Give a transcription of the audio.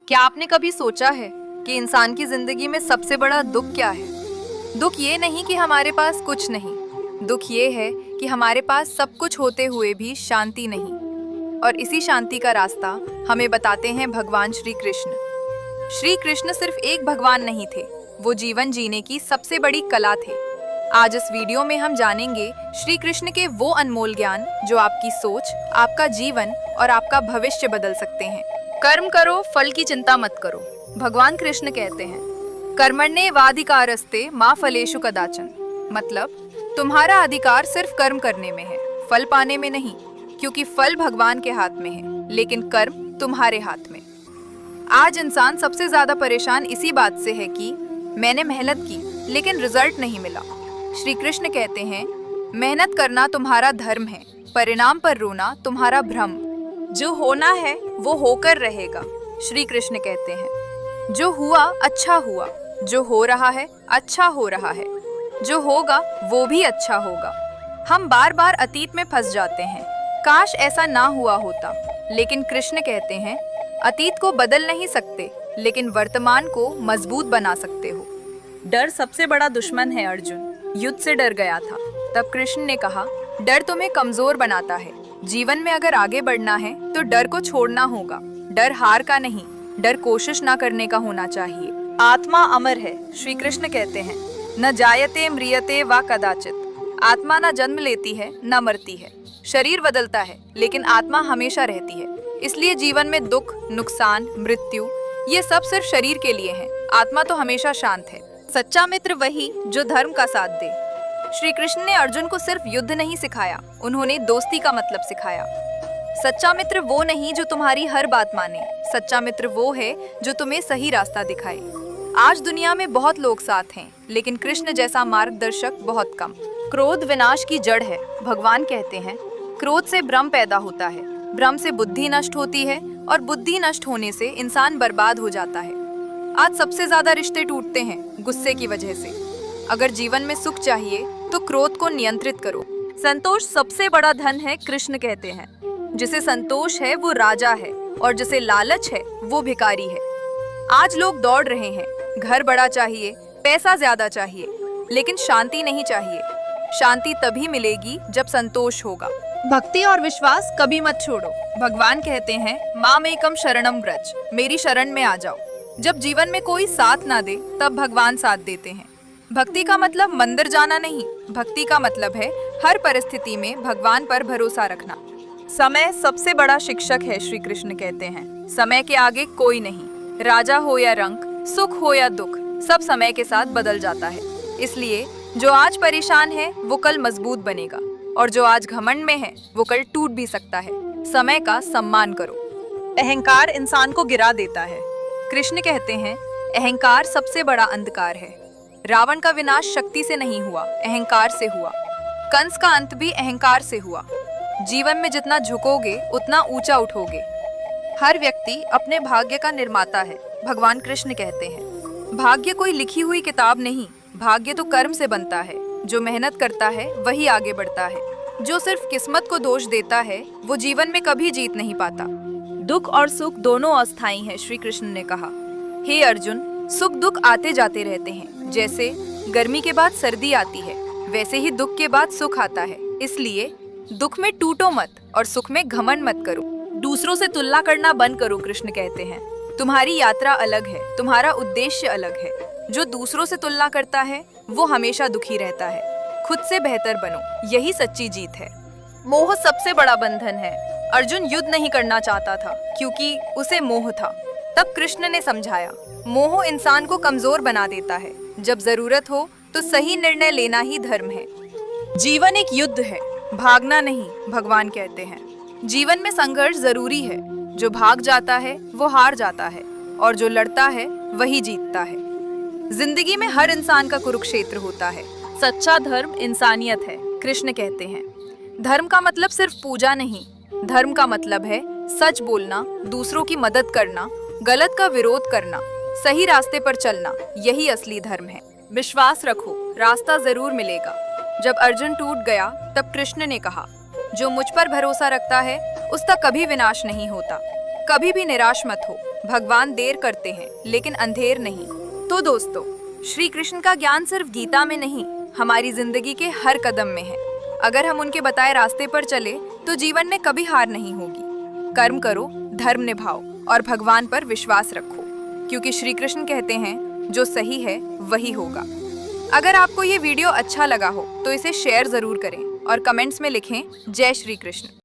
क्या आपने कभी सोचा है कि इंसान की जिंदगी में सबसे बड़ा दुख क्या है? दुख ये नहीं कि हमारे पास कुछ नहीं, दुख ये है कि हमारे पास सब कुछ होते हुए भी शांति नहीं। और इसी शांति का रास्ता हमें बताते हैं भगवान श्री कृष्ण। श्री कृष्ण सिर्फ एक भगवान नहीं थे, वो जीवन जीने की सबसे बड़ी कला थे। आज इस वीडियो में हम जानेंगे श्री कृष्ण के वो अनमोल ज्ञान जो आपकी सोच, आपका जीवन और आपका भविष्य बदल सकते हैं। कर्म करो, फल की चिंता मत करो। भगवान कृष्ण कहते हैं, कर्मण्येवाधिकारस्ते मा फलेषु कदाचन। मतलब तुम्हारा अधिकार सिर्फ कर्म करने में है, फल पाने में नहीं, क्योंकि फल भगवान के हाथ में है, लेकिन कर्म तुम्हारे हाथ में। आज इंसान सबसे ज्यादा परेशान इसी बात से है कि मैंने मेहनत की लेकिन रिजल्ट नहीं मिला। श्री कृष्ण कहते हैं, मेहनत करना तुम्हारा धर्म है, परिणाम पर रोना तुम्हारा भ्रम। जो होना है वो होकर रहेगा। श्री कृष्ण कहते हैं, जो हुआ अच्छा हुआ, जो हो रहा है अच्छा हो रहा है, जो होगा वो भी अच्छा होगा। हम बार बार अतीत में फंस जाते हैं, काश ऐसा ना हुआ होता। लेकिन कृष्ण कहते हैं, अतीत को बदल नहीं सकते, लेकिन वर्तमान को मजबूत बना सकते हो। डर सबसे बड़ा दुश्मन है अर्जुन। युद्ध से डर गया था, तब कृष्ण ने कहा, डर तुम्हें कमजोर बनाता है। जीवन में अगर आगे बढ़ना है तो डर को छोड़ना होगा। डर हार का नहीं, डर कोशिश ना करने का होना चाहिए। आत्मा अमर है। श्री कृष्ण कहते हैं, न जायते म्रियते वा कदाचित। आत्मा न जन्म लेती है न मरती है। शरीर बदलता है लेकिन आत्मा हमेशा रहती है। इसलिए जीवन में दुख, नुकसान, मृत्यु ये सब सिर्फ शरीर के लिए है। आत्मा तो हमेशा शांत है। सच्चा मित्र वही जो धर्म का साथ दे। श्री कृष्ण ने अर्जुन को सिर्फ युद्ध नहीं सिखाया, उन्होंने दोस्ती का मतलब सिखाया। सच्चा मित्र वो नहीं जो तुम्हारी हर बात माने, सच्चा मित्र वो है जो तुम्हें सही रास्ता दिखाए। आज दुनिया में बहुत लोग साथ हैं, लेकिन कृष्ण जैसा मार्गदर्शक बहुत कम। क्रोध विनाश की जड़ है। भगवान कहते हैं, क्रोध से भ्रम पैदा होता है, भ्रम से बुद्धि नष्ट होती है और बुद्धि नष्ट होने से इंसान बर्बाद हो जाता है। आज सबसे ज्यादा रिश्ते टूटते हैं गुस्से की वजह से। अगर जीवन में सुख चाहिए तो क्रोध को नियंत्रित करो। संतोष सबसे बड़ा धन है। कृष्ण कहते हैं, जिसे संतोष है वो राजा है और जिसे लालच है वो भिखारी है। आज लोग दौड़ रहे हैं, घर बड़ा चाहिए, पैसा ज्यादा चाहिए, लेकिन शांति नहीं चाहिए। शांति तभी मिलेगी जब संतोष होगा। भक्ति और विश्वास कभी मत छोड़ो। भगवान कहते हैं, मामेकम शरणम व्रज, मेरी शरण में आ जाओ। जब जीवन में कोई साथ ना दे तब भगवान साथ देते हैं। भक्ति का मतलब मंदिर जाना नहीं, भक्ति का मतलब है हर परिस्थिति में भगवान पर भरोसा रखना। समय सबसे बड़ा शिक्षक है। श्री कृष्ण कहते हैं, समय के आगे कोई नहीं। राजा हो या रंक, सुख हो या दुख, सब समय के साथ बदल जाता है। इसलिए जो आज परेशान है वो कल मजबूत बनेगा, और जो आज घमंड में है वो कल टूट भी सकता है। समय का सम्मान करो। अहंकार इंसान को गिरा देता है। कृष्ण कहते हैं, अहंकार सबसे बड़ा अंधकार है। रावण का विनाश शक्ति से नहीं हुआ, अहंकार से हुआ। कंस का अंत भी अहंकार से हुआ। जीवन में जितना झुकोगे उतना ऊंचा उठोगे। हर व्यक्ति अपने भाग्य का निर्माता है। भगवान कृष्ण कहते हैं, भाग्य कोई लिखी हुई किताब नहीं, भाग्य तो कर्म से बनता है। जो मेहनत करता है वही आगे बढ़ता है। जो सिर्फ किस्मत को दोष देता है वो जीवन में कभी जीत नहीं पाता। दुख और सुख दोनों अस्थायी हैं। श्री कृष्ण ने कहा, हे अर्जुन, सुख दुख आते जाते रहते हैं। जैसे गर्मी के बाद सर्दी आती है, वैसे ही दुख के बाद सुख आता है। इसलिए दुख में टूटो मत और सुख में घमंड मत करो। दूसरों से तुलना करना बंद करो। कृष्ण कहते हैं, तुम्हारी यात्रा अलग है, तुम्हारा उद्देश्य अलग है। जो दूसरों से तुलना करता है वो हमेशा दुखी रहता है। खुद से बेहतर बनो, यही सच्ची जीत है। मोह सबसे बड़ा बंधन है। अर्जुन युद्ध नहीं करना चाहता था क्योंकि उसे मोह था। तब कृष्ण ने समझाया, मोह इंसान को कमजोर बना देता है। जब जरूरत हो तो सही निर्णय लेना ही धर्म है। जीवन एक युद्ध है, भागना नहीं। भगवान कहते हैं, जीवन में संघर्ष जरूरी है। जो भाग जाता है वो हार जाता है, और जो लड़ता है वही जीतता है। जिंदगी में हर इंसान का कुरुक्षेत्र होता है। सच्चा धर्म इंसानियत है। कृष्ण कहते हैं, धर्म का मतलब सिर्फ पूजा नहीं, धर्म का मतलब है सच बोलना, दूसरों की मदद करना, गलत का विरोध करना, सही रास्ते पर चलना, यही असली धर्म है। विश्वास रखो, रास्ता जरूर मिलेगा। जब अर्जुन टूट गया तब कृष्ण ने कहा, जो मुझ पर भरोसा रखता है उसका कभी विनाश नहीं होता। कभी भी निराश मत हो, भगवान देर करते हैं लेकिन अंधेर नहीं। तो दोस्तों, श्री कृष्ण का ज्ञान सिर्फ गीता में नहीं, हमारी जिंदगी के हर कदम में है। अगर हम उनके बताए रास्ते पर चले तो जीवन में कभी हार नहीं होगी। कर्म करो, धर्म निभाओ और भगवान पर विश्वास रखो, क्योंकि श्री कृष्ण कहते हैं जो सही है वही होगा। अगर आपको ये वीडियो अच्छा लगा हो तो इसे शेयर जरूर करें और कमेंट्स में लिखें जय श्री कृष्ण।